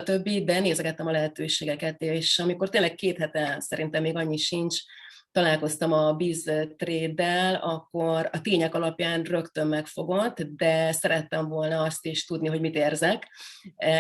stb., de nézegettem a lehetőségeket, és amikor tényleg 2 hete, szerintem még annyi sincs, találkoztam a Bizztrade-del, akkor a tények alapján rögtön megfogott, de szerettem volna azt is tudni, hogy mit érzek,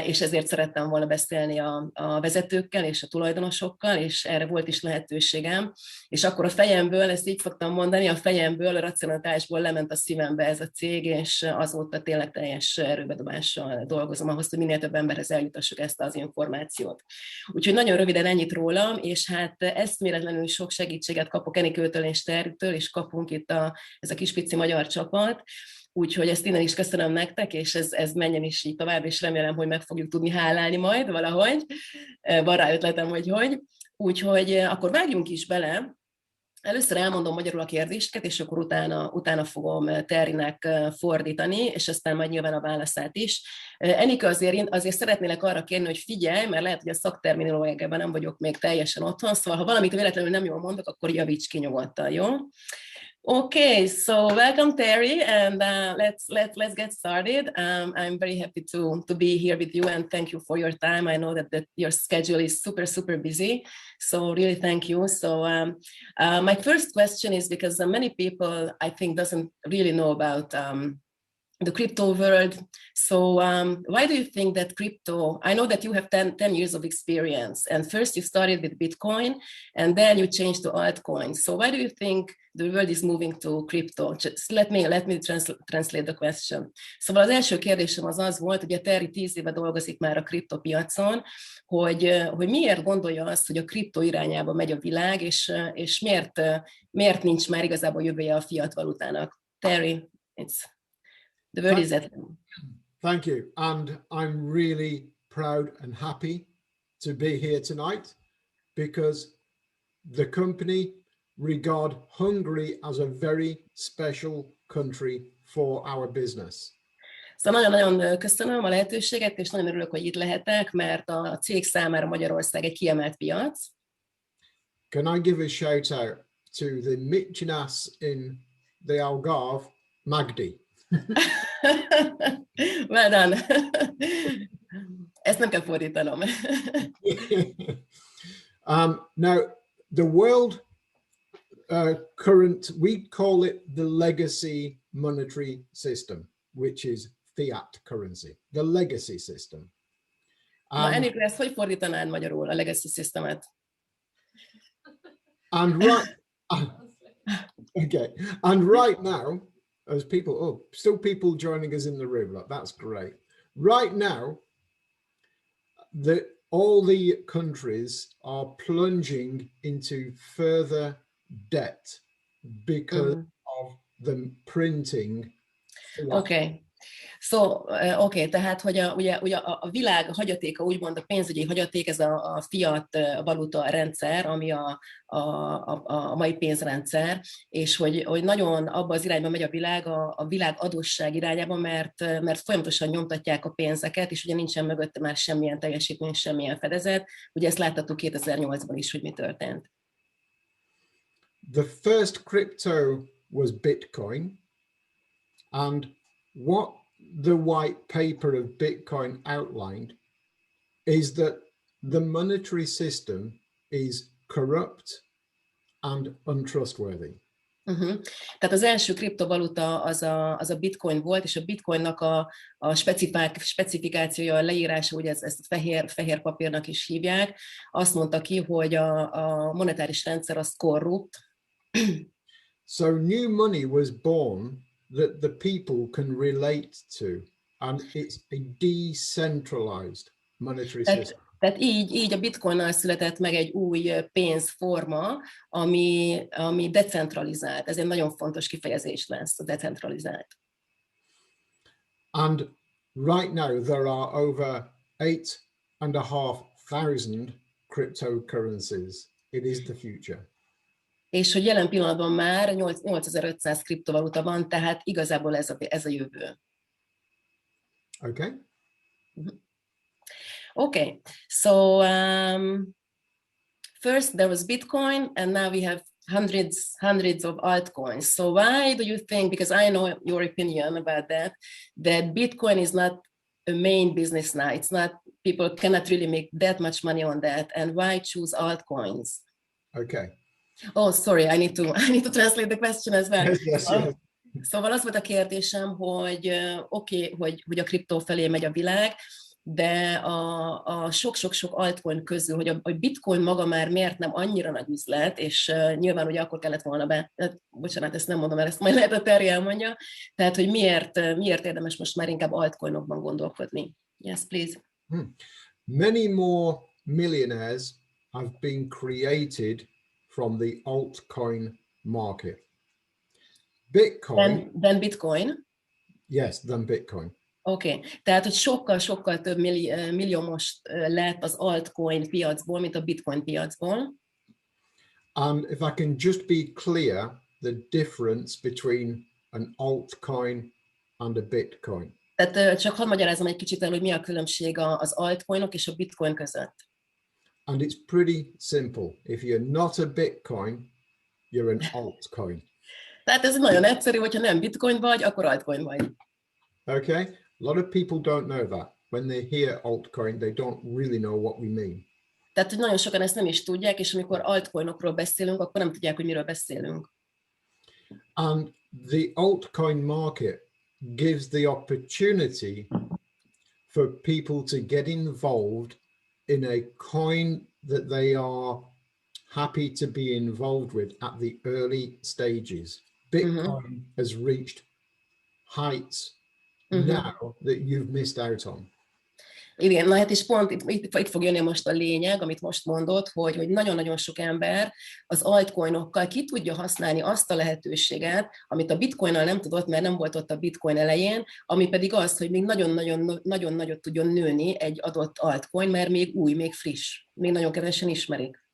és ezért szerettem volna beszélni a vezetőkkel és a tulajdonosokkal, és erre volt is lehetőségem. És akkor a fejemből, ezt így szoktam mondani, a fejemből, a racionalitásból lement a szívembe ez a cég, és azóta tényleg teljes erőbedobással dolgozom ahhoz, hogy minél több emberhez eljutassuk ezt az információt. Úgyhogy nagyon röviden ennyit rólam, és hát eszméletlenül sok segítséget kapok Enikőtől és Terjútől, és kapunk itt ez a kis pici magyar csapat. Úgyhogy ezt innen is köszönöm nektek, és ez menjen is így tovább, és remélem, hogy meg fogjuk tudni hálálni majd valahogy. Van rá ötletem, hogy. Úgyhogy akkor vágjunk is bele. Először elmondom magyarul a kérdéseket, és akkor utána fogom Terinek fordítani, és aztán majd nyilván a válaszát is. Enika, azért szeretnélek arra kérni, hogy figyelj, mert lehet, hogy a szakterminológiában nem vagyok még teljesen otthon, szóval ha valamit véletlenül nem jól mondok, akkor javíts ki nyugodtan, jó? Okay, so welcome Terry, and let's get started. I'm very happy to be here with you, and thank you for your time. I know that your schedule is super busy, so really thank you. So my first question is because many people I think doesn't really know about the crypto world. So why do you think that crypto, I know that you have 10 years of experience, and first you started with Bitcoin and then you changed to altcoins. So why do you think the world is moving to crypto? Just let me translate the question. Szóval az első kérdésem az volt, hogy a Terry 10 éve dolgozik már a kriptopiacon, hogy miért gondolja azt, hogy a kripto irányába megy a világ, és miért nincs már igazából jövője a fiat valutának. Terry, the word is at you. Thank you. And I'm really proud and happy to be here tonight because the company regard Hungary as a very special country for our business. Szóval nagyon-nagyon köszönöm a lehetőséget, és nagyon örülök, hogy itt lehetek, mert a cég számára Magyarország egy kiemelt piac. Can I give a shout out to the Micsinász in the Algarve, Magdi? Well done. Ezt nem kell fordítanom. Now, the world current, we call it the legacy monetary system, which is fiat currency, the legacy system. Ennél ezt hogy fordítanád magyarul, a legacy systemet? And right now, as people, still people joining us in the room, like, that's great. Right now, all the countries are plunging into further debt because of the printing. Okay. Tehát, hogy ugye a világ hagyatéka, úgymond a pénzügyi hagyaték, ez a fiat valuta rendszer, ami a mai pénzrendszer, és hogy nagyon abba az irányba megy a világ adósság irányába, mert folyamatosan nyomtatják a pénzeket, és ugye nincsen mögötte már semmilyen teljesítmény, semmilyen fedezet. Ugye ezt láthattuk 2008-ban is, hogy mi történt. The first crypto was Bitcoin, and what the white paper of Bitcoin outlined is that the monetary system is corrupt and untrustworthy. Tehát az első kriptovaluta az a Bitcoin volt, és a Bitcoinnak a specifikációja, a leírása, ugye ezt fehér papírnak is hívják, azt mondta ki, hogy a monetáris rendszer az korrupt. So new money was born that the people can relate to, and it's a decentralized monetary system. Tehát így a Bitcoinnal született meg egy új pénzforma, ami decentralizált. Ez egy nagyon fontos kifejezés lesz, a decentralizált. And right now there are over 8,500 cryptocurrencies. It is the future. És hogy jelen pillanatban már 8500 kriptovaluta van, tehát igazából ez a jövő. Okay. Okay, so first there was Bitcoin, and now we have hundreds of altcoins. So why do you think, because I know your opinion about that Bitcoin is not a main business now. It's not, people cannot really make that much money on that. And why choose altcoins? Okay. Oh, sorry, I need to translate the question as well. Yes. Szóval az volt a kérdésem, hogy oké, hogy a kriptó felé megy a világ, de a sok-sok-sok altcoin közül, hogy a bitcoin maga már miért nem annyira nagy üzlet, és nyilván ugye akkor kellett volna bocsánat, ezt nem mondom el, ezt majd lehet a Terje elmondja, tehát hogy miért érdemes most már inkább altcoinokban gondolkodni. Yes, please. Many more millionaires have been created from the altcoin market. Bitcoin. Than Bitcoin? Yes, than Bitcoin. Oké, tehát hogy sokkal több millió most lett az altcoin piacból, mint a bitcoin piacból. And if I can just be clear, the difference between an altcoin and a bitcoin. Tehát csak hadd magyarázom egy kicsit el, hogy mi a különbség az altcoinok és a bitcoin között. And it's pretty simple. If you're not a bitcoin, you're an altcoin. Tehát ez nagyon egyszerű, hogyha nem bitcoin vagy, akkor altcoin vagy. Okay? A lot of people don't know that. When they hear altcoin, they don't really know what we mean. Tehát, hogy nagyon sokan ezt nem is tudják, és amikor altcoinokról beszélünk, akkor nem tudják, hogy miről beszélünk. And the altcoin market gives the opportunity for people to get involved in a coin that they are happy to be involved with at the early stages. Bitcoin has reached heights now that you've missed out on. Igen, na hát és pont itt fog jönni most a lényeg, amit most mondott, hogy nagyon-nagyon sok ember az altcoinokkal ki tudja használni azt a lehetőséget, amit a bitcoinnal nem tudott, mert nem volt ott a bitcoin elején, ami pedig az, hogy még nagyon nagyot tudjon nőni egy adott altcoin, mert még új, még friss, még nagyon kevesen ismerik.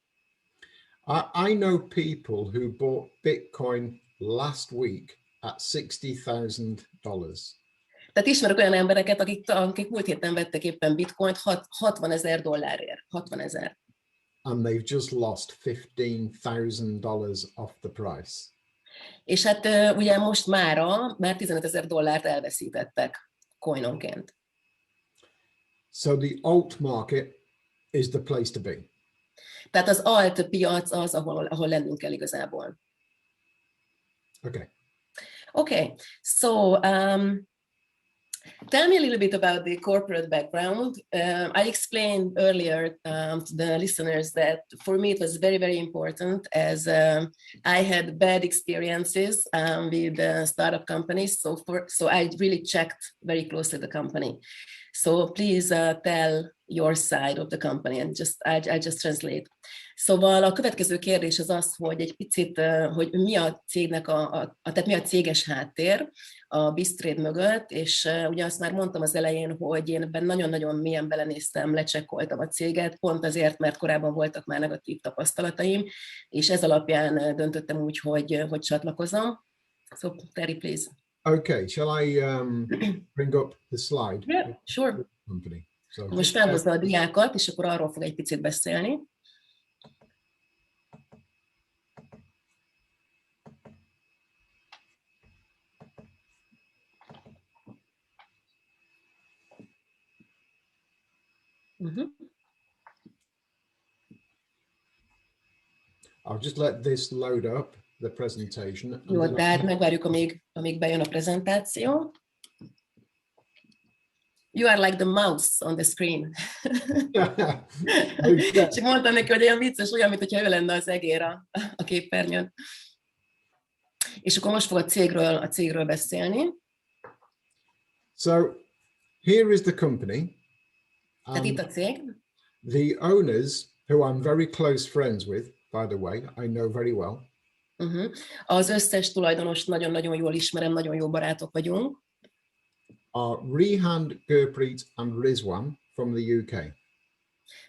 I know people who bought Bitcoin last week at $60,000. Tehát ismerek olyan embereket, akik múlt héten vettek éppen bitcoint $60,000. 60,000. And they've just lost $15,000 off the price. És hát ugye most már $15,000 elveszítettek coinonként. So the alt market is the place to be. Tehát az alt piac az, ahol lennünk kell igazából. Okay. So tell me a little bit about the corporate background. I explained earlier to the listeners that for me it was very, very important as I had bad experiences with startup companies. So I really checked very closely the company. So please tell your side of the company and I just translate. Szóval a következő kérdés az, hogy egy picit, hogy mi a cégnek tehát mi a céges háttér a Bizztrade mögött, és ugye azt már mondtam az elején, hogy én ebben nagyon-nagyon mélyen belenéztem, lecsekkoltam a céget, pont azért, mert korábban voltak már negatív tapasztalataim, és ez alapján döntöttem úgy, hogy csatlakozom. So, Terry, please. Okay, shall I bring up the slide? Yeah, sure. Company. So most felhozza a diákat, és akkor arról fog egy picit beszélni. I'll just let this load up, the presentation. Jó, tehát megvárjuk, amíg bejön a prezentáció. You are like the mouse on the screen. És mondtam neki, hogy olyan vicces, olyan, mintha ő lenne az egér a képernyőn. És akkor most fog a cégről beszélni. So, here is the company. Tehát itt a cég. The owners, who I'm very close friends with, by the way, I know very well. Az összes tulajdonost nagyon-nagyon jól ismerem, nagyon jó barátok vagyunk. Rehan, Gurpreet and Rizwan from the UK.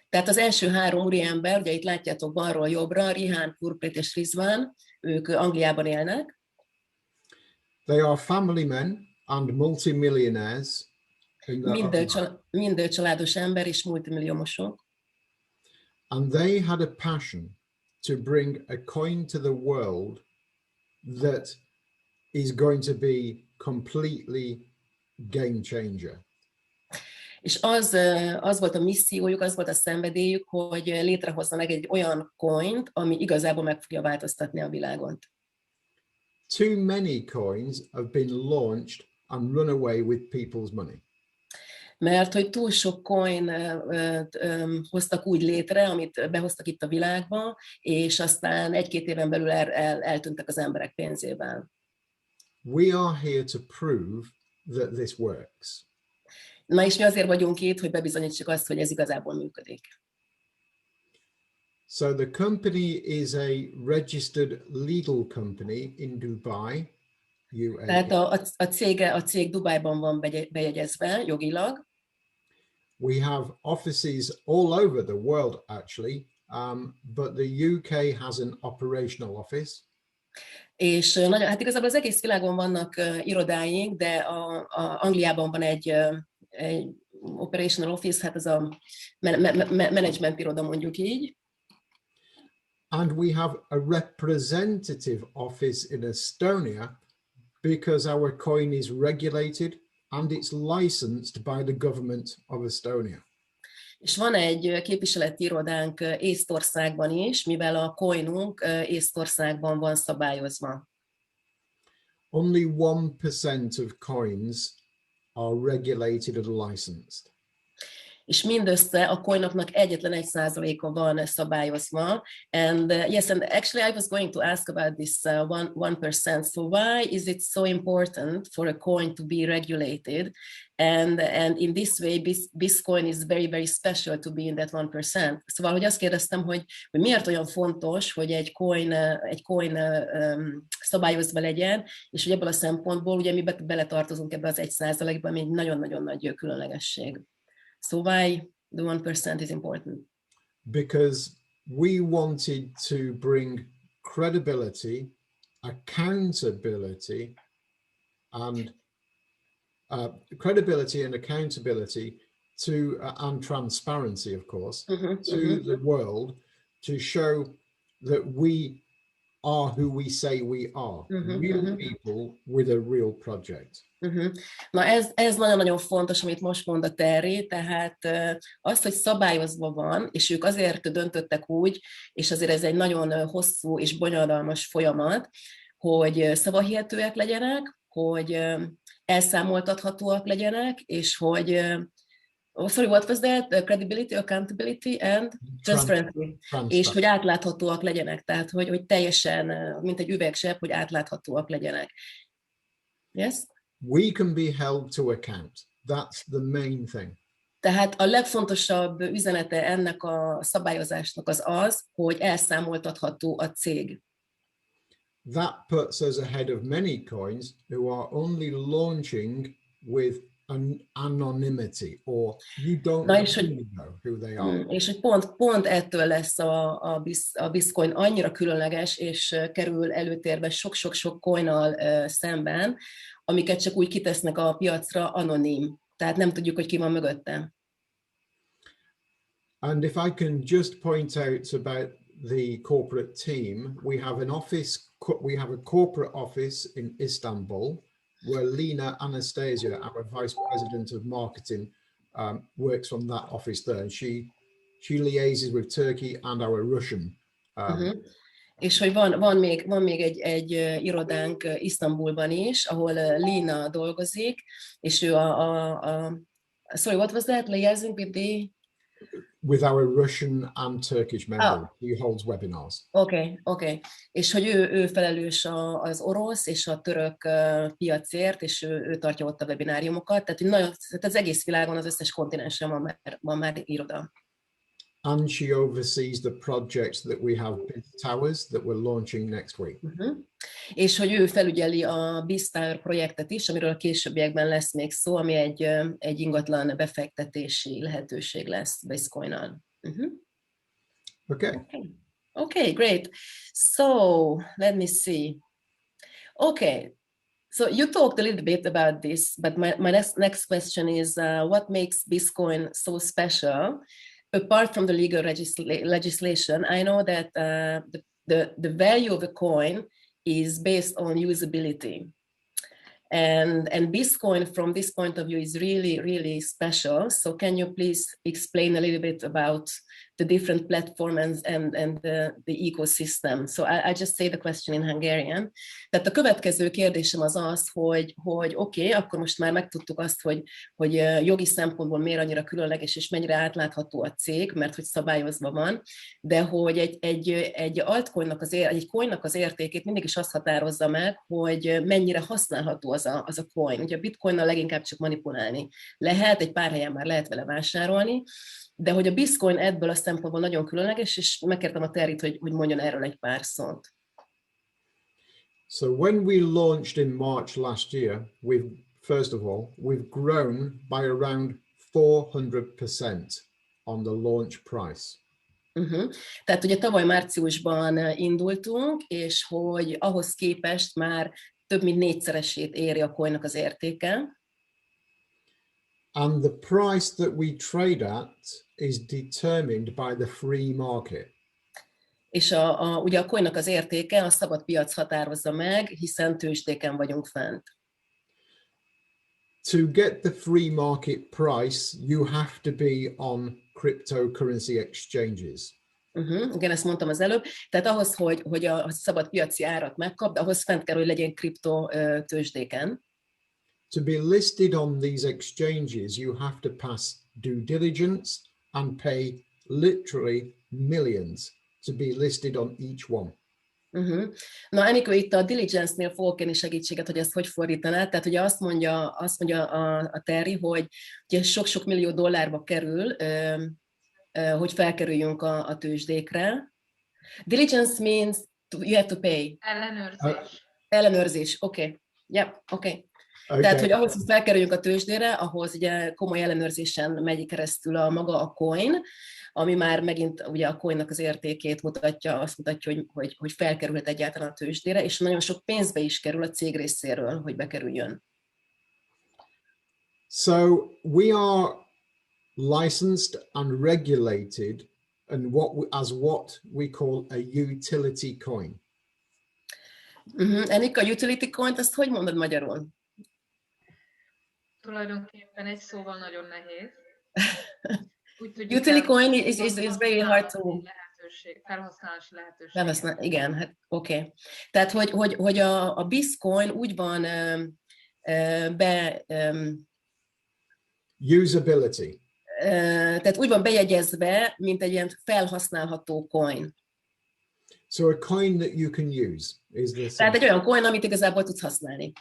Tehát az első három úriember, ugye itt látjátok balról jobbra, Rehan, Gurpreet és Rizwan, ők Angliában élnek. They are family men and multimillionaires. Mind családos ember és multimilliómosok. And they had a passion to bring a coin to the world that is going to be completely game changer. És az volt a missziójuk, az volt a szenvedélyük, hogy létrehozzanak egy olyan coint, ami igazából meg fogja változtatni a világot. Too many coins have been launched and run away with people's money. Mert hogy túl sok coin hoztak úgy létre, amit behoztak itt a világba, és aztán 1-2 éven belül eltűntek az emberek pénzével. We are here to prove that this works. Na és mi azért vagyunk itt, hogy bebizonyítsuk azt, hogy ez igazából működik. So the company is a registered legal company in Dubai, UAE. Tehát a cég Dubájban van bejegyezve jogilag. We have offices all over the world, actually, but the UK has an operational office. És hát igazából az egész világon vannak irodáink, de Angliában van egy operational office, hát ez a management iroda, mondjuk így. And we have a representative office in Estonia because our coin is regulated and it's licensed by the government of Estonia. És van egy képviseleti irodánk Észtországban is, mivel a coinunk Észtországban van szabályozva. Only 1% of coins are regulated and licensed. És mindössze a coinoknak egyetlen 1%-a van szabályozva. And yes, and actually I was going to ask about this 1%. So why is it so important for a coin to be regulated? And in this way, Bizzcoin is very, very special to be in that 1%. Szóval, hogy azt kérdeztem, hogy miért olyan fontos, hogy egy coin szabályozva legyen, és hogy ebből a szempontból ugye mi beletartozunk ebbe az 1%-ba, ami egy nagyon-nagyon nagy különlegesség. So why the 1% is important? Because we wanted to bring credibility, accountability, and to and transparency, of course, to the world, to show that we are who we say we are, real people with a real project. Na ez nagyon-nagyon fontos, amit most mond a Terry, tehát az, hogy szabályozva van, és ők azért döntöttek úgy, és azért ez egy nagyon hosszú és bonyolulmas folyamat, hogy szavahihetőek legyenek, hogy elszámoltathatóak legyenek, és hogy sorry, what was that? Credibility, accountability and transparency. És hogy átláthatóak legyenek, tehát hogy teljesen, mint egy üvegsebb, hogy átláthatóak legyenek. Yes? We can be held to account. That's the main thing. Tehát a legfontosabb üzenete ennek a szabályozásnak az, hogy elszámoltatható a cég. That puts us ahead of many coins who are only launching with an anonymity, or you don't really know who they are. És hogy pont ettől lesz a Bizzcoin annyira különleges, és kerül előtérbe sok-sok coinnal szemben, amiket csak úgy kitesznek a piacra anonim. Tehát nem tudjuk, hogy ki van mögötte. And if I can just point out about the corporate team, we have a corporate office in Istanbul, where Lena Anastasia, our vice president of marketing, works from that office there, and she liaises with Turkey and our Russian. És hogy van még egy irodánk Isztambulban is, ahol Lena dolgozik, és ő sorry, what was that? Liaising with our Russian and Turkish members. He holds webinars. Okay. És hogy ő felelős az orosz és a török piacért, és ő tartja ott a webináriumokat, tehát az egész világon, az összes kontinensen van már iroda. And she oversees the projects that we have, Towers, that we're launching next week. És hogy ő felügyeli a Bizztower projektet is, amiről a későbbiekben lesz még szó, ami egy ingatlan befektetési lehetőség lesz Bizzcoin-nal. Okay, great. So, let me see. Okay, so you talked a little bit about this, but my next question is, what makes Bizzcoin so special? Apart from the legal legislation, I know that the value of a coin is based on usability. And Bitcoin from this point of view is really, really special. So can you please explain a little bit about the different platforms and the ecosystem? So I just say the question in Hungarian. Tehát a következő kérdésem az az, hogy oké, akkor most már megtudtuk azt, hogy jogi szempontból miért annyira különleges és mennyire átlátható a cég, mert hogy szabályozva van, de hogy egy altcoinnak egy coinnak az értékét mindig is azt határozza meg, hogy mennyire használható az a coin. Ugye a bitcoinnal leginkább csak manipulálni lehet, egy pár helyen már lehet vele vásárolni, de hogy a Bitcoin ebből a szempontból nagyon különleges, és megkértem a Territ, hogy mondjon erről egy pár szót. So when we launched in March last year, first of all, we've grown by around 400% on the launch price. Tehát ugye tavaly márciusban indultunk, és hogy ahhoz képest már több mint 4-szeresét éri a coinnak az értéke. And the price that we trade at is determined by the free market. És ugye a coinnak az értéke a szabad piac határozza meg, hiszen tőzsdéken vagyunk fent. To get the free market price, you have to be on cryptocurrency exchanges. Igen, ezt mondtam az előbb. Tehát ahhoz, hogy a szabad piaci árat megkap, ahhoz fent kell, hogy legyen kripto tőzsdéken. To be listed on these exchanges, you have to pass due diligence and pay literally millions to be listed on each one. Na, Anikó, itt a diligence-nél fogok kérni segítséget, hogy ezt hogy fordítanád. Tehát ugye azt mondja a Terry, hogy ugye sok-sok millió dollárba kerül, hogy felkerüljünk a tőzsdékre. Diligence means you have to pay. Ellenőrzés, oké. Yeah, oké. Okay. Tehát, hogy ahhoz, hogy felkerüljünk a tőzsdére, ahhoz ugye komoly ellenőrzésen megy keresztül maga a coin, ami már megint ugye a coinnak az értékét mutatja, azt mutatja, hogy felkerülhet egyáltalán a tőzsdére, és nagyon sok pénzbe is kerül a cég részéről, hogy bekerüljön. So we are licensed and regulated and what we call a utility coin. Ennek a utility coin, azt hogy mondod magyarul? Tulajdonképpen egy szóval nagyon nehéz. Utility coin is very hard to... Felhasználási lehetőség. Igen, hát oké. Okay. Tehát, hogy a Bitcoin úgy van usability. Tehát úgy van bejegyezve, mint egy ilyen felhasználható coin. So a coin that you can use is this. Tehát egy olyan coin, amit igazából tudsz használni.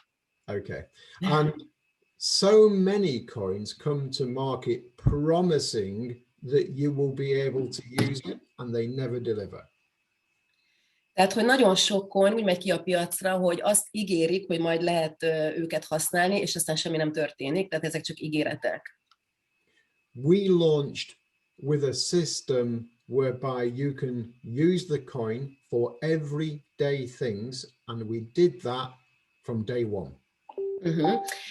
Okay. And so many coins come to market promising that you will be able to use it and they never deliver. Tehát, hogy nagyon sok coin úgy megy ki a piacra, hogy azt ígérik, hogy majd lehet őket használni, és aztán semmi nem történik, tehát ezek csak ígéretek. We launched with a system whereby you can use the coin for everyday things, and we did that from day one.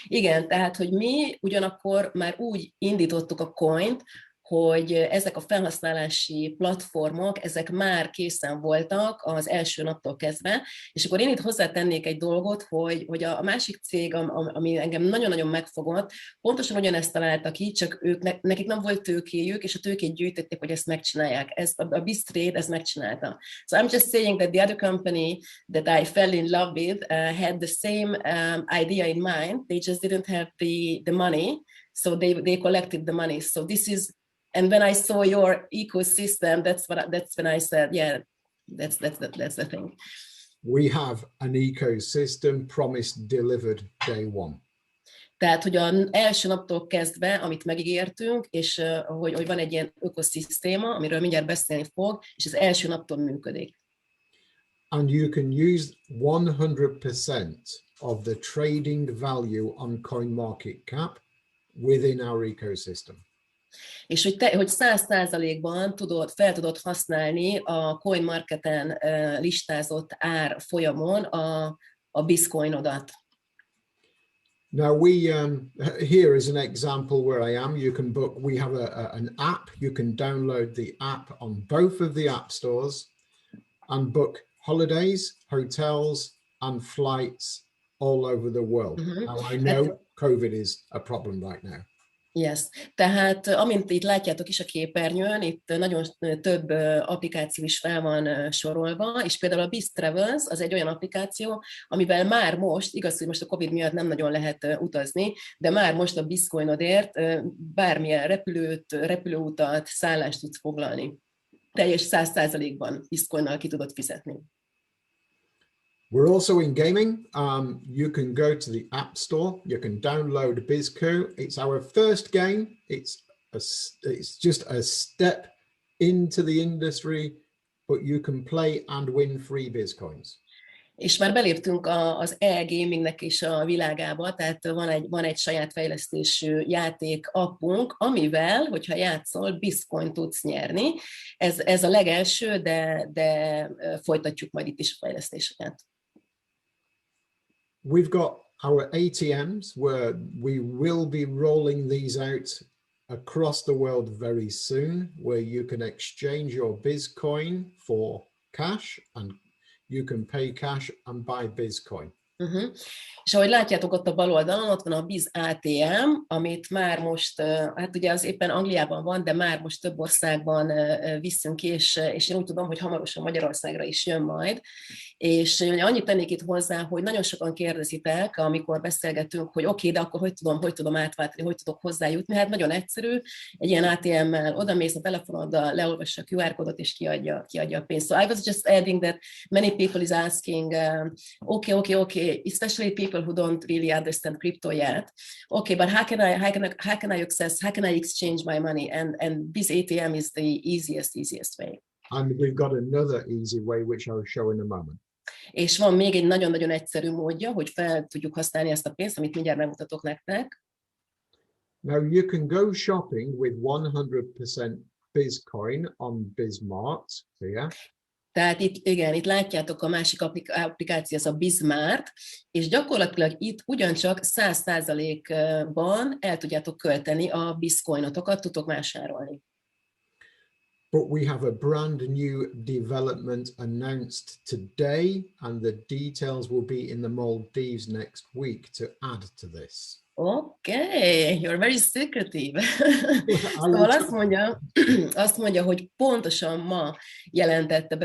Igen, tehát, hogy mi ugyanakkor már úgy indítottuk a coint, hogy ezek a felhasználási platformok, ezek már készen voltak az első naptól kezdve, és akkor én itt hozzátennék egy dolgot, hogy a másik cég, ami engem nagyon-nagyon megfogott, pontosan ugyanezt találta ki, csak nekik nem volt tőkéjük, és a tőkét gyűjtötték, hogy ezt megcsinálják. A Bizztrade ezt megcsinálta. So I'm just saying that the other company that I fell in love with had the same idea in mind, they just didn't have the money, so they collected the money. So this is. And when I saw your ecosystem, that's when I said, yeah, that's the thing. We have an ecosystem promised delivered day one. Tehát, hogy az első naptól kezdve, amit megígértünk, és hogy van egy ilyen ökoszisztéma, amiről mindjárt beszélni fog, és az első naptól működik. And you can use 100% of the trading value on CoinMarketCap within our ecosystem. És hogy 100%-ban fel tudod használni a CoinMarketen listázott ár folyamon a Bitcoinodat. Now here is an example where I am. You can book, we have an app, you can download the app on both of the app stores and book holidays, hotels and flights all over the world. Now I know COVID is a problem right now. Yes. Tehát amint itt látjátok is a képernyőn, itt nagyon több applikáció is fel van sorolva, és például a Bizztrade az egy olyan applikáció, amivel már most, igaz, hogy most a Covid miatt nem nagyon lehet utazni, de már most a Bizzcoinodért bármilyen repülőutat, szállást tudsz foglalni. Teljes 100%-ban Bizzcoinnal ki tudod fizetni. We're also in gaming. You can go to the App Store. You can download Bizzco. It's our first game. It's just a step into the industry, but you can play and win free Bizzcoins. És már beléptünk az e-gamingnek is a világába, tehát van egy saját fejlesztésű játék appunk, amivel, hogyha játszol, Bizzcoin tudsz nyerni. Ez a legelső, de folytatjuk majd itt is a fejlesztéseket. We've got our ATMs where we will be rolling these out across the world very soon, where you can exchange your Bizzcoin for cash and you can pay cash and buy Bizzcoin. És ahogy látjátok ott a bal oldalon, ott van a Bizz ATM, amit már most, hát ugye az éppen Angliában van, de már most több országban viszünk ki, és én úgy tudom, hogy hamarosan Magyarországra is jön majd. És annyit tennék itt hozzá, hogy nagyon sokan kérdezitek, amikor beszélgetünk, hogy oké, de akkor hogy tudom átváltani, hogy tudok hozzájutni. Hát nagyon egyszerű, egy ilyen ATM-mel odamész a telefonoddal, leolvassa a QR kódot, és kiadja a pénzt. So I was just adding that many people is asking, okay, especially people who don't really understand crypto yet. Okay, but how can I access? How can I exchange my money? And this ATM is the easiest way. And we've got another easy way, which I'll show in a moment. És van még egy nagyon-nagyon egyszerű módja, hogy fel tudjuk használni ezt a pénzt, amit mindjárt megmutatok nektek. Now you can go shopping with 100% Bizzcoin on Bizzmart here. Tehát itt látjátok a másik applikáció, az a Bizzmart, és gyakorlatilag itt ugyancsak 100%-ban el tudjátok költeni a Bizzcoinotokat, tudtok vásárolni. But we have a brand new development announced today, and the details will be in the Maldives next week to add to this. Okay, you're very secretive. Szóval azt mondja, hogy pontosan ma jelentett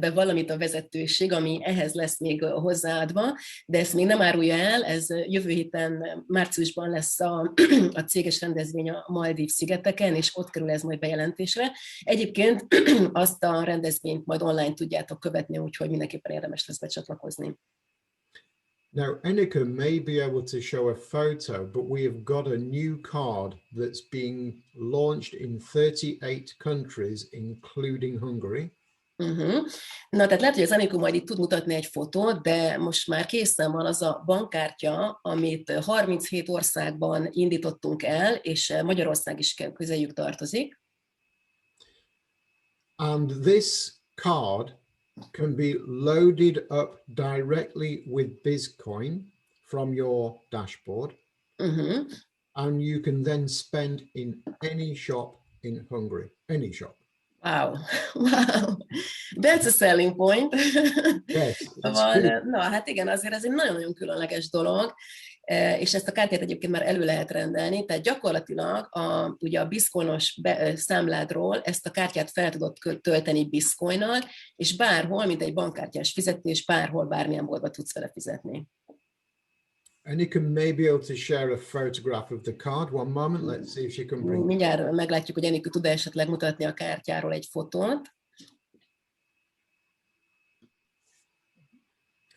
be valamit a vezetőség, ami ehhez lesz még hozzáadva, de ezt még nem árulja el, ez jövő héten, márciusban lesz a céges rendezvény a Maldív szigeteken, és ott kerül ez majd bejelentésre. Egyébként azt a rendezvényt majd online tudjátok követni, úgyhogy mindenképpen érdemes lesz becsatlakozni. Now, Annika may be able to show a photo, but we have got a new card that's being launched in 38 countries, including Hungary. Na, tehát lehet, hogy az Anikó majd itt tud mutatni egy fotót, de most már készen van az a bankkártya, amit 37 országban indítottunk el, és Magyarország is közéjük tartozik. And this card can be loaded up directly with Bizzcoin from your dashboard, and you can then spend in any shop in Hungary, any shop. Wow, that's a selling point. Yes, na, hát igen, azért ez egy nagyon-nagyon különleges dolog, és ezt a kártyát egyébként már elő lehet rendelni, tehát gyakorlatilag ugye a Bizzcoinos számládról ezt a kártyát fel tudod tölteni Bizzcoinnal, és bárhol, mint egy bankkártyás fizetés, bárhol, bármilyen boltba tudsz vele fizetni. Annika may be able to share a photograph of the card. One moment, let's see if she can bring. Mindjárt meglátjuk, hogy Annika tud esetleg mutatni a kártyáról egy fotót.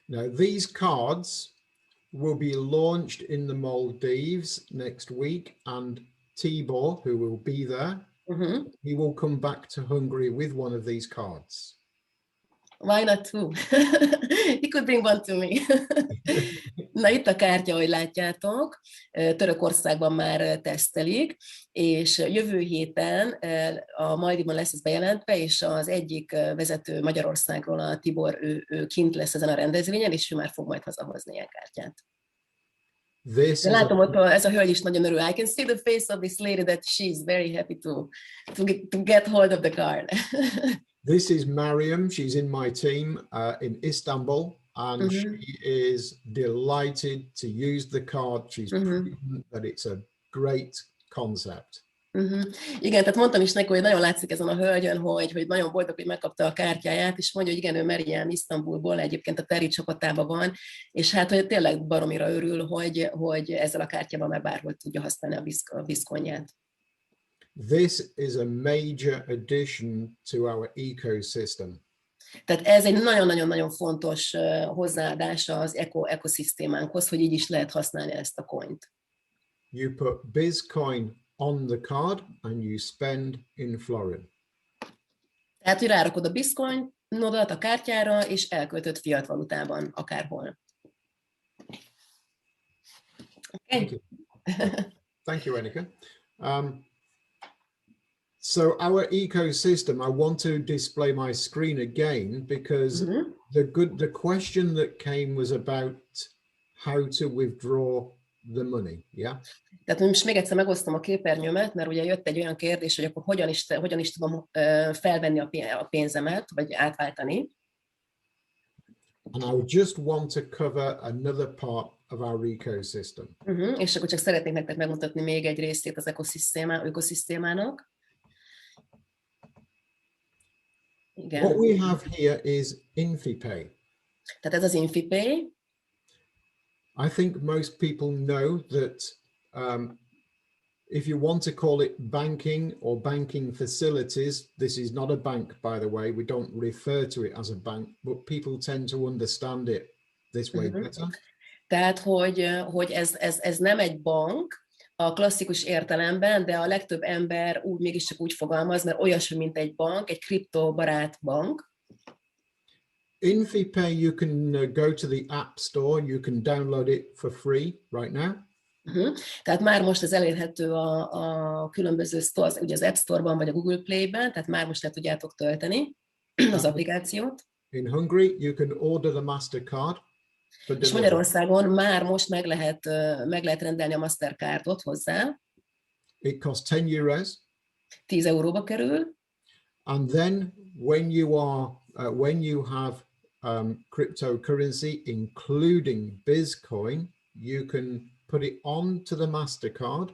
Now these cards will be launched in the Maldives next week, and Tibor, who will be there, he will come back to Hungary with one of these cards. Why not two? He could bring one to me. Na, itt a kártya, ahogy látjátok, Törökországban már tesztelik, és jövő héten a Maldivon lesz ez bejelentve, és az egyik vezető Magyarországról, a Tibor, ő kint lesz ezen a rendezvényen, és ő már fog majd hazahozni ilyen kártyát. De látom, ott ez a hölgy is nagyon örül. I can see the face of this lady that she's very happy to get hold of the card. This is Mariam. She's in my team in Istanbul. and she is delighted to use the card. She's proven that it's a great concept. Igen, tehát mondtam is neki, hogy nagyon látszik ezen a hölgyön, hogy nagyon boldog, hogy megkapta a kártyáját, és mondja, hogy igen, ő Mariam Isztambulból, egyébként a Terry csapatában van, és hát hogy tényleg baromira örül, hogy ezzel a kártyával már bárhol tudja használni a Bizzcoinját. This is a major addition to our ecosystem. Tehát ez egy nagyon-nagyon-nagyon fontos hozzáadása az ekoszisztémánkhoz, hogy így is lehet használni ezt a coint. You put Bizzcoin on the card and you spend in florin. Tehát, hogy rárakod a Bizzcoinodat a kártyára, és elköltöd fiat valutában, akárhol. Okay. Thank you. Thank you, Ernika. So our ecosystem, I want to display my screen again because the question that came was about how to withdraw the money, yeah? Tehát most még egyszer megosztom a képernyőmet, mert ugye jött egy olyan kérdés, hogy akkor hogyan is tudom felvenni a pénzemet, vagy átváltani. And I would just want to cover another part of our ecosystem. És akkor csak szeretnék nektek megmutatni még egy részét az ökoszisztémának. Igen. What we have here is InfiPay. Tehát ez az InfiPay. I think most people know that if you want to call it banking or banking facilities, this is not a bank, by the way. We don't refer to it as a bank, but people tend to understand it this way better. Tehát, hogy ez nem egy bank a klasszikus értelemben, de a legtöbb ember mégiscsak úgy fogalmaz, mert olyasmi, mint egy bank, egy kriptobarát bank. InfiPay, you can go to the App Store, you can download it for free right now. Tehát már most ez elérhető a különböző stores, ugye az App Store-ban vagy a Google Play-ben, tehát már most le tudjátok tölteni az applikációt. In Hungary, you can order the Mastercard. És Magyarországon már most meg lehet rendelni a Mastercardot hozzá. It costs 10 euros. 10 euróba kerül. And then when you have cryptocurrency, including Bizzcoin, you can put it onto the Mastercard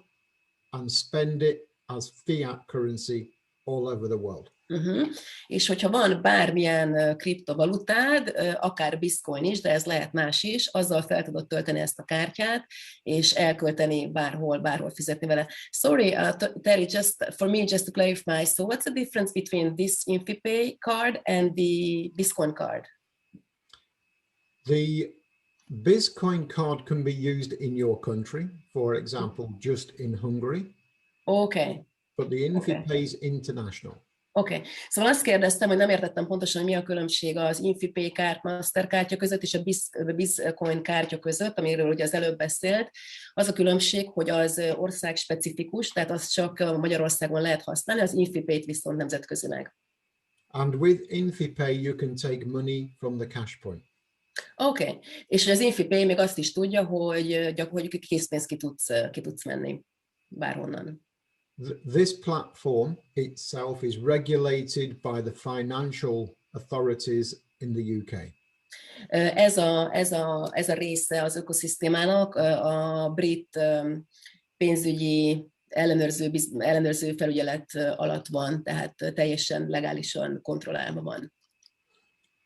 and spend it as fiat currency all over the world. És hogyha van bármilyen kriptovalutád, akár Bizzcoin is, de ez lehet más is, azzal fel tudod tölteni ezt a kártyát, és elkölteni bárhol fizetni vele. Sorry, Terry, just to clarify, so what's the difference between this InfiPay card and the Bizzcoin card? The Bizzcoin card can be used in your country, for example, just in Hungary. Okay. But the InfiPay is international. Oké. Szóval azt kérdeztem, hogy nem értettem pontosan, hogy mi a különbség az InfiPay Masterkártya között és a Bizzcoin kártya között, amiről ugye az előbb beszélt. Az a különbség, hogy az ország specifikus, tehát azt csak Magyarországon lehet használni, az InfiPay-t viszont nemzetközileg. And with InfiPay you can take money from the cash point. Oké. És az InfiPay még azt is tudja, hogy készpénzt ki tudsz menni bárhonnan. This platform itself is regulated by the financial authorities in the UK. Ez a része az ökoszisztémának a brit pénzügyi ellenőrző felügyelet alatt van, tehát teljesen legálisan kontrollálva van.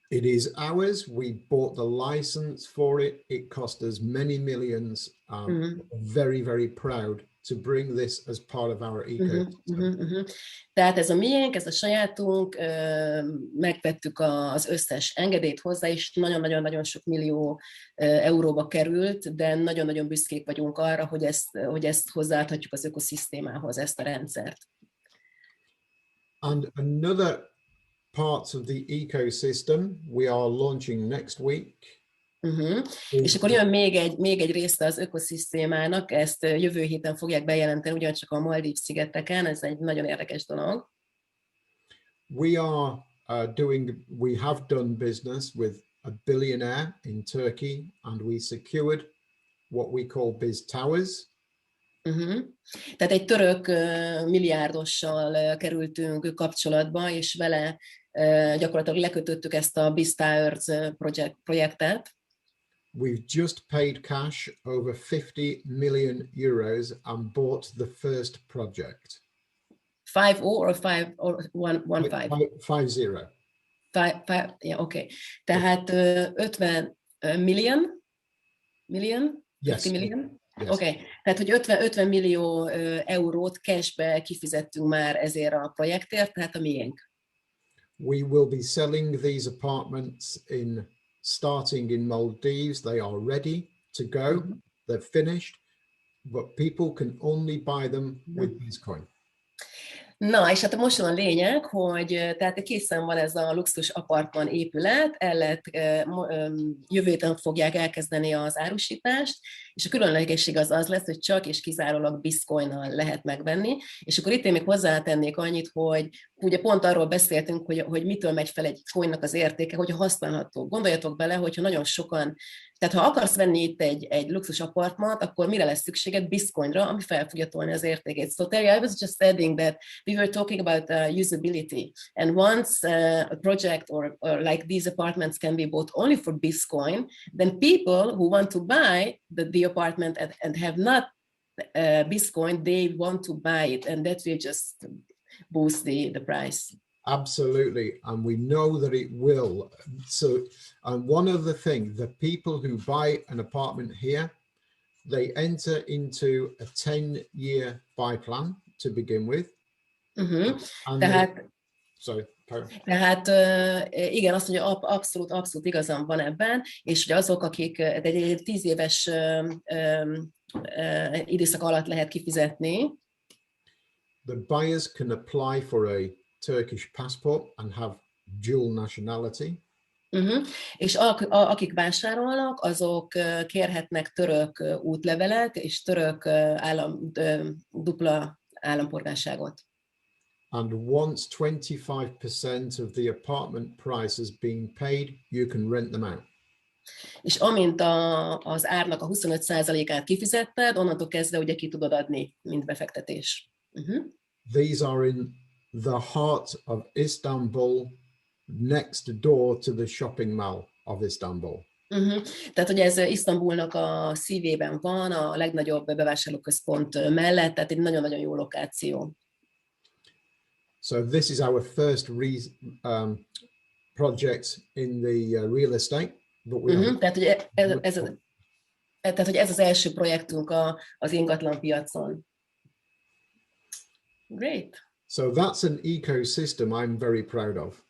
It is ours. We bought the license for it. It cost us many millions. Very, very proud to bring this as part of our ecosystem. Tehát ez a miénk, ez a sajátunk, megvettük az összes engedélyt hozzá, és nagyon-nagyon sok millió euróba került, de nagyon-nagyon büszkék vagyunk arra, hogy ezt hozzáadhatjuk az ökoszisztémához, ezt a rendszert. And another parts of the ecosystem we are launching next week. És akkor jön még egy része az ökoszisztémának, ezt jövő héten fogják bejelenteni, ugyancsak a Maldív-szigeteken, ez egy nagyon érdekes dolog. We have done business with a billionaire in Turkey, and we secured what we call Biz Towers. Tehát egy török milliárdossal kerültünk kapcsolatba, és vele gyakorlatilag lekötöttük ezt a Bizztrade projektet. We've just paid cash over 50 million euros and bought the first project. 5-0 or 5 or 1-5? 5-0. Yeah, okay. Tehát 50 million? Yes. 50 million? Yes. Oké, tehát hogy 50 millió eurót cashbe kifizettünk már ezért a projektért, tehát a miénk. We will be selling these apartments starting in Maldives. They are ready to go. They're finished, but people can only buy them with Bizzcoin. Na, és hát most van a lényeg, hogy tehát készen van ez a luxus apartman épület, jövő héten fogják elkezdeni az árusítást, és a különlegesség az lesz, hogy csak és kizárólag Bizzcoin-nal lehet megvenni, és akkor itt én még hozzátennék annyit, hogy ugye pont arról beszéltünk, hogy mitől megy fel egy coinnak az értéke, hogyha használható. Gondoljatok bele, hogyha nagyon sokan, tehát ha akarsz venni itt egy luxus apartmant, akkor mire lesz szükséged? Bizzcoin-ra, ami fel fogja tolni az értékét. So Terry, I was just adding that we were talking about usability, and once a project or like these apartments can be bought only for Bizzcoin, then people who want to buy the apartment and have not Bizzcoin, they want to buy it, and that will just boost the price. Absolutely, and we know that it will. So, and one other thing, the people who buy an apartment here, they enter into a 10-year buy plan to begin with. Tehát igen, azt mondja, abszolút igazam van ebben, és ugye azok, akik egy 10 éves időszak alatt lehet kifizetni. The buyers can apply for a Turkish passport and have dual nationality. És akik vásárolnak, azok kérhetnek török útlevelet és török dupla állampolgárságot. And once 25% of the apartment price has been paid, you can rent them out. És amint az árnak a 25%-át kifizetted, onnantól kezdve ugye ki tudod adni, mint befektetés. These are in the heart of Istanbul, next door to the shopping mall of Istanbul. Tehát, hogy ez Isztambulnak a szívében van, a legnagyobb bevásárlóközpont mellett, tehát egy nagyon-nagyon jó lokáció. So this is our first project in the real estate. But we tehát, hogy ez az első projektünk az ingatlan piacon. Great. So that's an ecosystem I'm very proud of.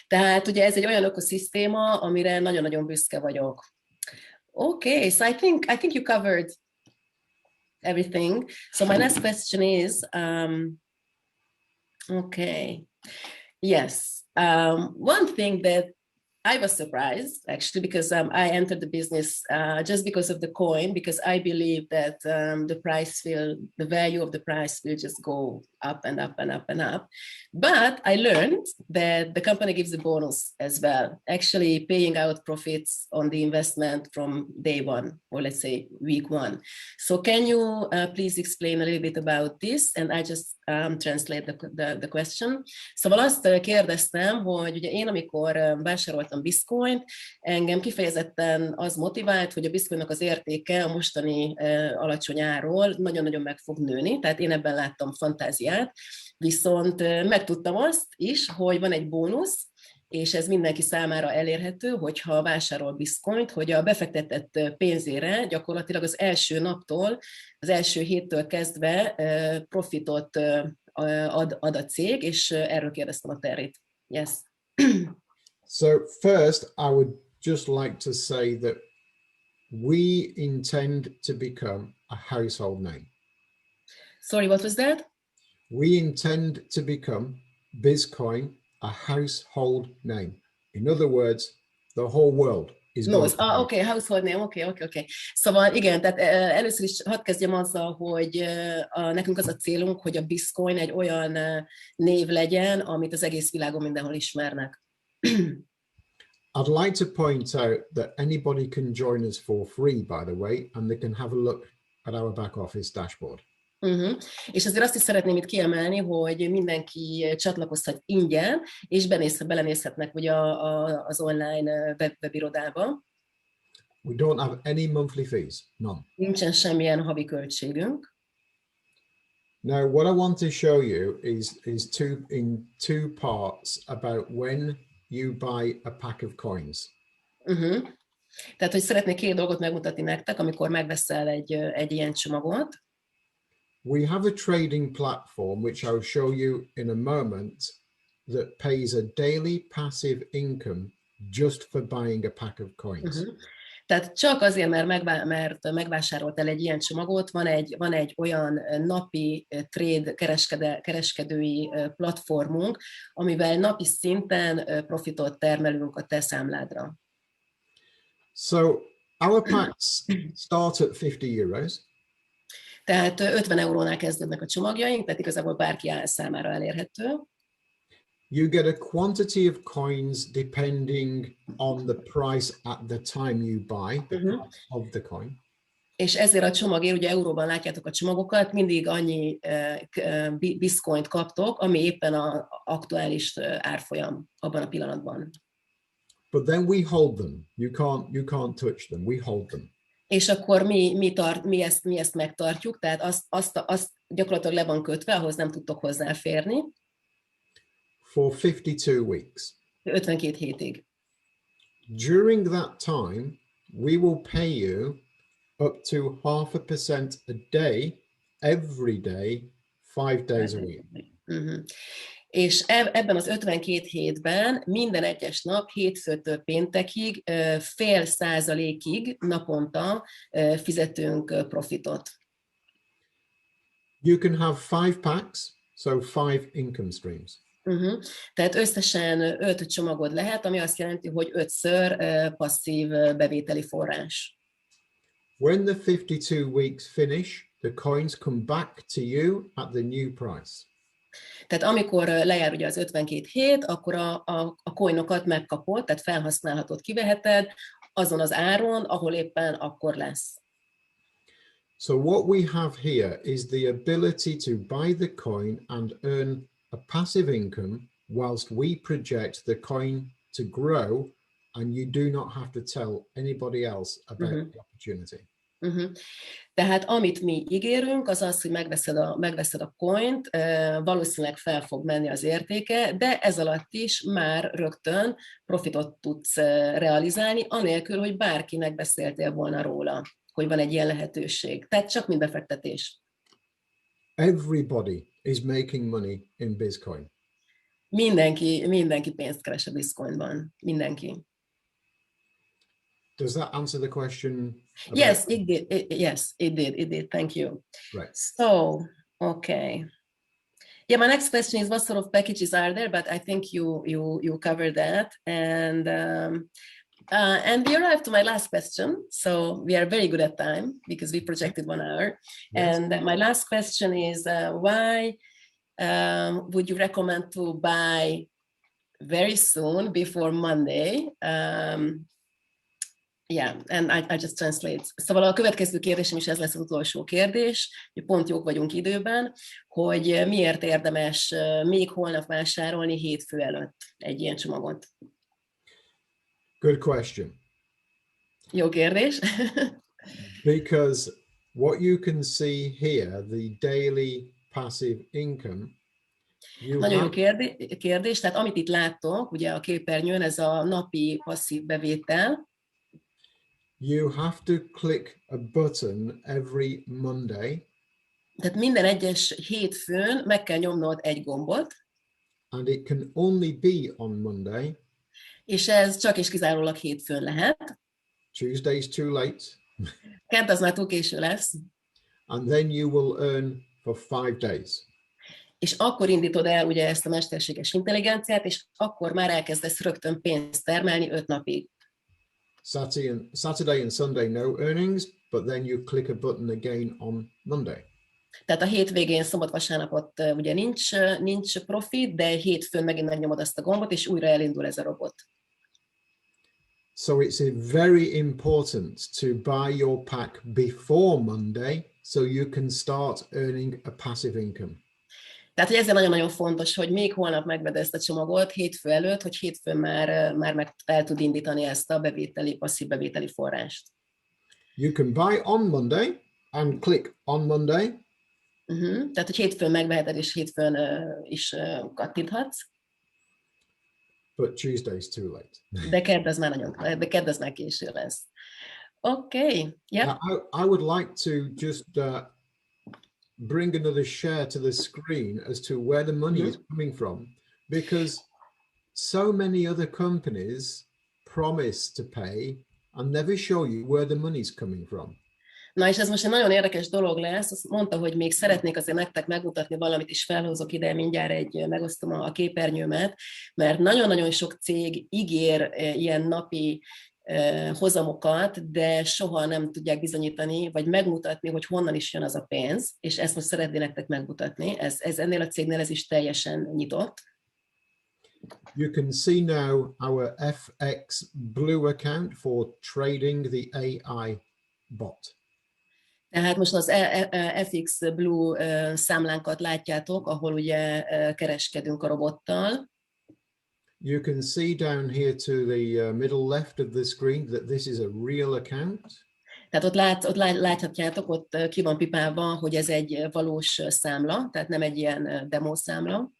Tehát ugye ez egy olyan ökoszisztéma, amire nagyon-nagyon büszke vagyok. Okay, so I think you covered everything. So my next question is, okay, yes. One thing that I was surprised, actually, because I entered the business just because of the coin, because I believe that the value of the price will just go up and up and up and up. But I learned that the company gives a bonus as well, actually paying out profits on the investment from day one, or let's say week one. So can you please explain a little bit about this? And I just translate the question. Szóval azt kérdeztem, hogy ugye én, amikor vásároltam Bizzcoint, engem kifejezetten az motivált, hogy a Bizzcoinnak az értéke a mostani alacsony árról nagyon-nagyon meg fog nőni, tehát én ebben láttam fantáziát, viszont megtudtam azt is, hogy van egy bónusz, és ez mindenki számára elérhető, hogyha vásárol Bizzcoint, hogy a befektetett pénzére gyakorlatilag az első naptól, az első héttől kezdve profitot ad a cég, és erről kérdeztem a Territ. Yes. So first, I would just like to say that we intend to become a household name. Sorry, what was that? We intend to become Bizzcoin a household name. In other words, the whole world is going to okay, household name, okay. Szóval igen, tehát először is hadd kezdjem azzal, hogy nekünk az a célunk, hogy a Bizzcoin egy olyan név legyen, amit az egész világon mindenhol ismernek. I'd like to point out that anybody can join us for free, by the way, and they can have a look at our back office dashboard. És azért azt is szeretném itt kiemelni, hogy mindenki csatlakozhat ingyen, és belenézhetnek ugye az online webirodába. We don't have any monthly fees, none. Nincsen semmilyen havi költségünk. Now, what I want to show you is in two parts about when you buy a pack of coins. Tehát, hogy szeretnék két dolgot megmutatni nektek, amikor megveszel egy ilyen csomagot. We have a trading platform, which I'll show you in a moment, that pays a daily passive income just for buying a pack of coins. Tehát csak azért, mert megvásároltál egy ilyen csomagot, van egy olyan napi trade kereskedői platformunk, amivel napi szinten profitot termelünk a te számládra. So our packs start at 50 euros. Tehát 50 eurónál kezdődnek a csomagjaink, tehát igazából bárki számára elérhető. You get a quantity of coins depending on the price at the time you buy the price of the coin. És ezért a csomagért, ugye euróban látjátok a csomagokat, mindig annyi Bizzcoint kaptok, ami éppen az aktuális árfolyam abban a pillanatban. But then we hold them. You can't touch them. We hold them. És akkor mi ezt megtartjuk, tehát azt gyakorlatilag le van kötve, ahhoz nem tudtok hozzáférni. For 52 weeks. 52 hétig. During that time, we will pay you up to 0.5% a day, every day, 5 days a week. És ebben az 52 hétben minden egyes nap, hétfőtől péntekig, 0,5%-ig naponta fizetünk profitot. You can have 5 packs, so 5 income streams. Tehát összesen 5 csomagod lehet, ami azt jelenti, hogy 5-ször passzív bevételi forrás. When the 52 weeks finish, the coins come back to you at the new price. Tehát amikor lejár ugye az 52 hét, akkor a coinokat megkapod, tehát felhasználhatod, kiveheted azon az áron, ahol éppen akkor lesz. So what we have here is the ability to buy the coin and earn a passive income whilst we project the coin to grow, and you do not have to tell anybody else about the opportunity. Tehát amit mi ígérünk, az az, hogy megveszed a coint, valószínűleg fel fog menni az értéke, de ez alatt is már rögtön profitot tudsz realizálni, anélkül, hogy bárkinek beszéltél volna róla, hogy van egy ilyen lehetőség. Tehát csak mint befektetés. Everybody is making money in Bizzcoin. Mindenki pénzt keres a Bizzcoinban. Mindenki. Does that answer the question? Yes, it did. Yes, it did. Thank you. Right. So, okay. Yeah, my next question is what sort of packages are there? But I think you covered that. And we arrived to my last question. So we are very good at time because we projected 1 hour. Yes. And my last question is why would you recommend to buy very soon before Monday? Yeah, and I just translate. Szóval a következő kérdésem is ez lesz az utolsó kérdés, hogy pont jók vagyunk időben, hogy miért érdemes még holnap vásárolni hétfő előtt egy ilyen csomagot? Good question. Jó kérdés. Because what you can see here, the daily passive income. Nagyon jó kérdés. Tehát amit itt láttok, ugye a képernyőn, ez a napi passzív bevétel. You have to click a button every Monday. Tehát minden egyes hétfőn meg kell nyomnod egy gombot. And it can only be on Monday. És ez csak és kizárólag hétfőn lehet. Tuesday is too late. Kent az már túl késő lesz. And then you will earn for 5 days. És akkor indítod el ugye ezt a mesterséges intelligenciát, és akkor már elkezdesz rögtön pénzt termelni 5 napig. Saturday and Sunday no earnings, but then you click a button again on Monday. Tehát a hétvégén, szombat-vasárnapot ugye nincs profit, de hétfőn megint megnyomod azt a gombot, és újra elindul ez a robot. So it's very important to buy your pack before Monday so you can start earning a passive income. Tehát, hogy ezzel nagyon-nagyon fontos, hogy még holnap megvedd ezt a csomagot hétfő előtt, hogy hétfőn már meg el tud indítani ezt a passzív bevételi forrást. You can buy on Monday and click on Monday. Tehát, hogy hétfőn megveheted, és hétfőn is kattinthatsz. But Tuesday is too late. De kedd az már késő lesz. Okay. Yep. I would like to just bring another share to the screen as to where the money is coming from, because so many other companies promise to pay and never show you where the money is coming from. Na és ez most egy nagyon érdekes dolog lesz, azt mondta, hogy még szeretnék azért nektek megmutatni valamit, és felhozok ide mindjárt megosztom a képernyőmet, mert nagyon-nagyon sok cég ígér ilyen napi hozamokat, de soha nem tudják bizonyítani, vagy megmutatni, hogy honnan is jön az a pénz, és ezt most szeretnék nektek megmutatni. Ez ennél a cégnél ez is teljesen nyitott. You can see now our FX Blue account for trading the AI bot. Tehát most az FX Blue számlánkat látjátok, ahol ugye kereskedünk a robottal. You can see down here to the middle left of the screen that this is a real account. Tehát ott láthatjátok, ott ki van pipálva, hogy ez egy valós számla, tehát nem egy ilyen demo számla.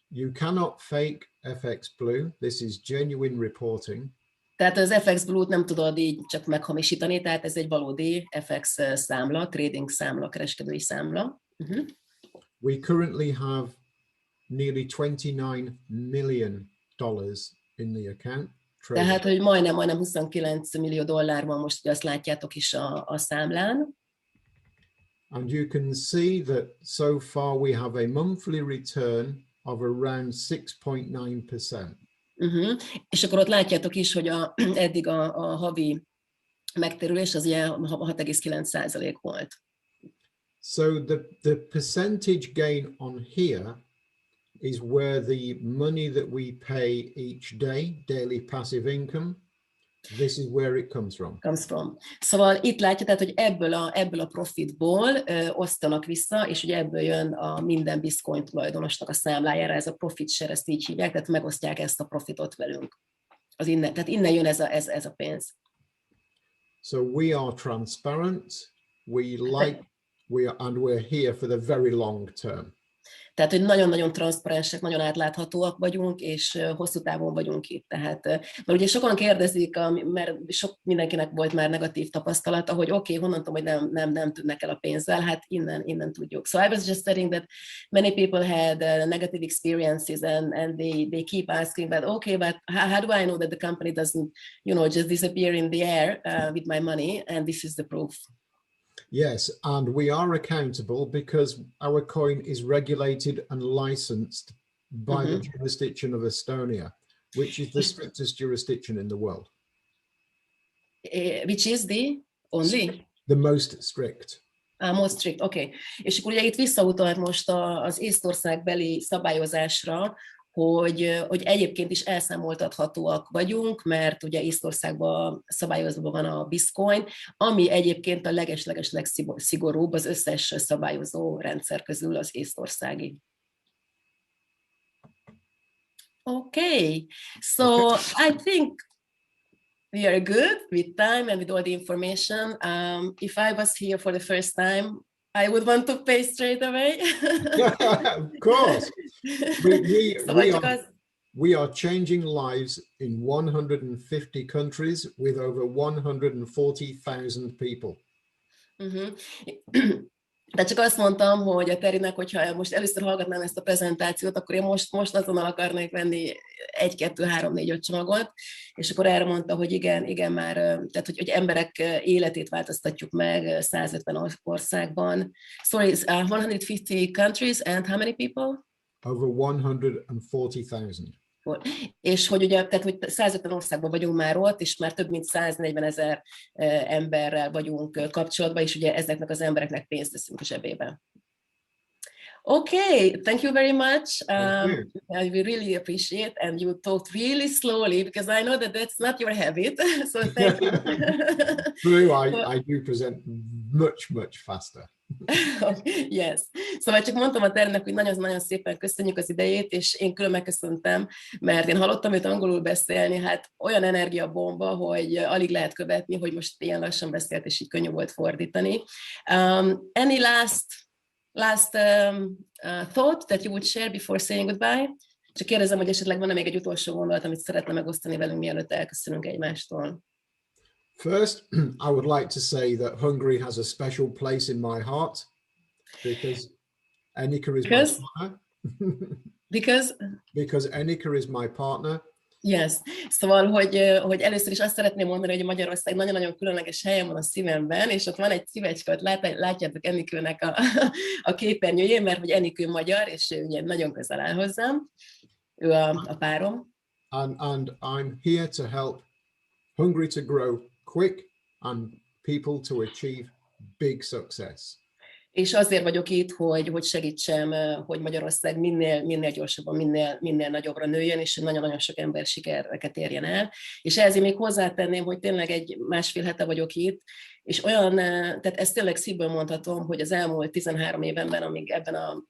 You cannot fake FX Blue. This is genuine reporting. Tehát az FX Blue-t nem tudod így csak meghamisítani, tehát ez egy valódi FX számla, trading számla, kereskedői számla. We currently have nearly $29 million in the account. Tehát, hogy majdnem 29 millió dollár van most, hogy azt látjátok is a számlán. And you can see that so far we have a monthly return of around 6.9%. És akkor ott látjátok is, hogy eddig a havi megtérülés az ilyen 6,9% volt. So the percentage gain on here is where the money that we pay each day, daily passive income, this is where it comes from. Szóval itt látja, tehát, hogy ebből a profitból osztanak vissza, és ugye ebből jön a minden Bitcoin tulajdonosnak a számlájára, ez a profit share, ezt így hívják, tehát megosztják ezt a profitot velünk. Tehát innen jön ez a pénz. So we are transparent, and we're here for the very long term. Tehát, hogy nagyon-nagyon transzparensek, nagyon átláthatóak vagyunk, és hosszú távon vagyunk itt. Tehát, mert ugye sokan kérdezik, mert sok mindenkinek volt már negatív tapasztalata, hogy oké, honnan tudom, hogy nem tűnnek el a pénzzel, hát innen tudjuk. So I was just saying that many people had negative experiences and they keep asking that, okay, but how do I know that the company doesn't, just disappear in the air with my money? And this is the proof. Yes, and we are accountable because our coin is regulated and licensed by the jurisdiction of Estonia, which is the strictest jurisdiction in the world. Which is the only? The most strict. Most strict, okay. És akkor ugye itt visszautalt most az észtországbeli szabályozásra, hogy egyébként is elszámoltathatóak vagyunk, mert ugye Észtországban szabályozva van a Bitcoin, ami egyébként a leges legszigorúbb az összes szabályozó rendszer közül az észtországi. Okay, so I think we are good with time and with all the information. If I was here for the first time, I would want to pay straight away. Of course. We are changing lives in 150 countries with over 140,000 people. De csak azt mondtam, hogy a Terinek, hogyha most először hallgatnám ezt a prezentációt, akkor én most azonnal akarnék venni 1, 2, 3, 4, 5 csomagot, és akkor erre mondta, hogy igen már, tehát hogy emberek életét változtatjuk meg 150 országban. Sorry, 150 countries and how many people? Over 140,000. És hogy ugye, tehát hogy 150 országban vagyunk már ott, és már több mint 140,000 emberrel vagyunk kapcsolatban, és ugye ezeknek az embereknek pénzt teszünk a zsebébe. Okay, thank you very much. I really appreciate, and you talked really slowly because I know that that's not your habit. So thank you. True, I do present much faster. Yes. Szóval csak mondtam a tervnek, hogy nagyon-nagyon szépen köszönjük az idejét, és én külön megköszöntem, mert én hallottam őt angolul beszélni, hát olyan energiabomba, hogy alig lehet követni, hogy most ilyen lassan beszélt, és így könnyű volt fordítani. Any last thought that you would share before saying goodbye? Csak kérdezem, hogy esetleg van-e még egy utolsó gondolat, amit szeretne megosztani velünk, mielőtt elköszönünk egymástól. First, I would like to say that Hungary has a special place in my heart because Enika is my partner. Because Enika is my partner. Yes. Szóval, hogy először is azt szeretném mondani, hogy Magyarország nagyon-nagyon különleges helyen van a szívemben, és ott van egy szívecske, látjátok Enikőnek a képernyőjén, mert hogy Enikő magyar, és ő ugye nagyon közel áll hozzám. Ő a párom. And I'm here to help Hungary to grow quick and people to achieve big success. És azért vagyok itt, hogy segítsem, hogy Magyarország minél gyorsabban, minél nagyobbra nőjön, és nagyon-nagyon sok ember sikereket érjen el. És ehhez én még hozzátenném, hogy tényleg egy másfél hete vagyok itt, és olyan, tehát ezt tényleg szívből mondhatom, hogy az elmúlt 13 évenben, amíg ebben a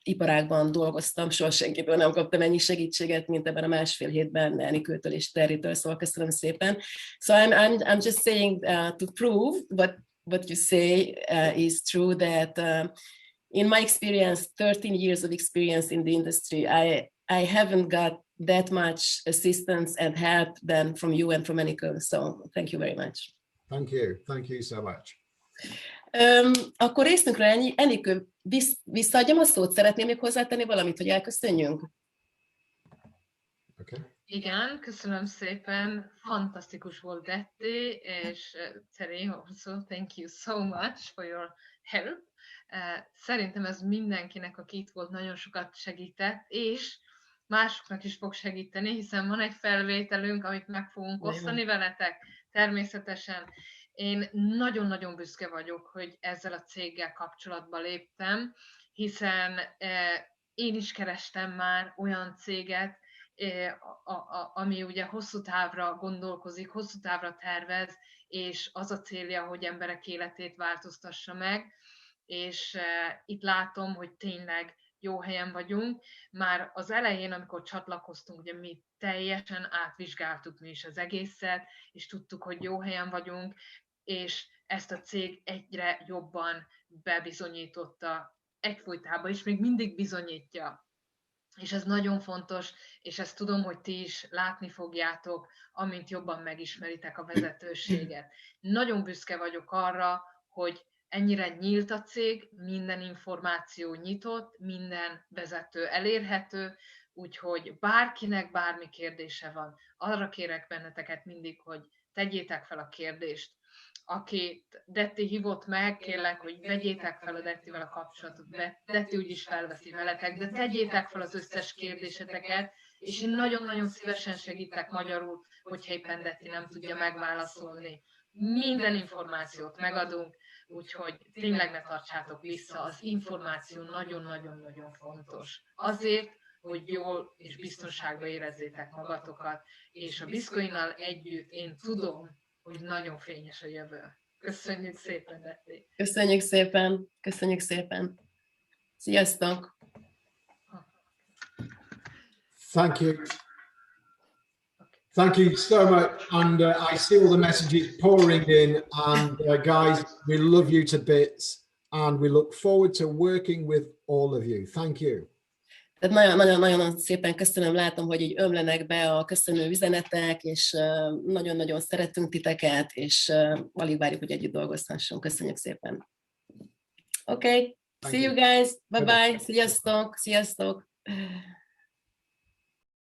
iparágban dolgoztam, soha senkitől nem kaptam ennyi segítséget, mint ebben a másfél hétben Enikőtől és Territől, szóval köszönöm szépen. So I'm just saying to prove what you say is true, that in my experience, 13 years of experience in the industry, I haven't got that much assistance and help than from you and from Enika, so thank you very much. Thank you so much. Akkor részünkről ennyi. Enikő, visszaadjam a szót, szeretném még hozzátenni valamit, hogy elköszönjünk? Okay. Igen, köszönöm szépen, fantasztikus volt Detti, és Terry also, thank you so much for your help. Szerintem ez mindenkinek, aki itt volt, nagyon sokat segített, és másoknak is fog segíteni, hiszen van egy felvételünk, amit meg fogunk osztani veletek, természetesen. Én nagyon-nagyon büszke vagyok, hogy ezzel a céggel kapcsolatba léptem, hiszen én is kerestem már olyan céget, ami ugye hosszú távra gondolkozik, hosszú távra tervez, és az a célja, hogy emberek életét változtassa meg, és itt látom, hogy tényleg jó helyen vagyunk. Már az elején, amikor csatlakoztunk, ugye mi teljesen átvizsgáltuk mi is az egészet, és tudtuk, hogy jó helyen vagyunk, és ezt a cég egyre jobban bebizonyította egyfolytában, és még mindig bizonyítja. És ez nagyon fontos, és ezt tudom, hogy ti is látni fogjátok, amint jobban megismeritek a vezetőséget. Nagyon büszke vagyok arra, hogy ennyire nyílt a cég, minden információ nyitott, minden vezető elérhető, úgyhogy bárkinek bármi kérdése van, arra kérek benneteket mindig, hogy tegyétek fel a kérdést. Akit Detti hívott meg, kérlek, hogy vegyétek fel a Dettivel a kapcsolatot, Detti úgyis felveszi veletek, de tegyétek fel az összes kérdéseteket, és én nagyon-nagyon szívesen segítek magyarul, hogyha éppen Detti nem tudja megválaszolni. Minden információt megadunk, úgyhogy tényleg ne tartsátok vissza, az információ nagyon-nagyon-nagyon fontos. Azért, hogy jól és biztonságban érezzétek magatokat, és a Bizzcoin-nal együtt én tudom, hogy nagyon fényes a jövő. Köszönjük szépen, Detti! Köszönjük szépen! Köszönjük szépen! Sziasztok! Thank you. Thank you so much. And I see all the messages pouring in. And guys, we love you to bits. And we look forward to working with all of you. Thank you. Tehát nagyon-nagyon szépen köszönöm, látom, hogy így ömlenek be a köszönő üzenetek, és nagyon-nagyon szeretünk titeket, és alig várjuk, hogy együtt dolgozhassunk. Köszönjük szépen. Okay, see you guys. Bye-bye. Sziasztok. Sziasztok.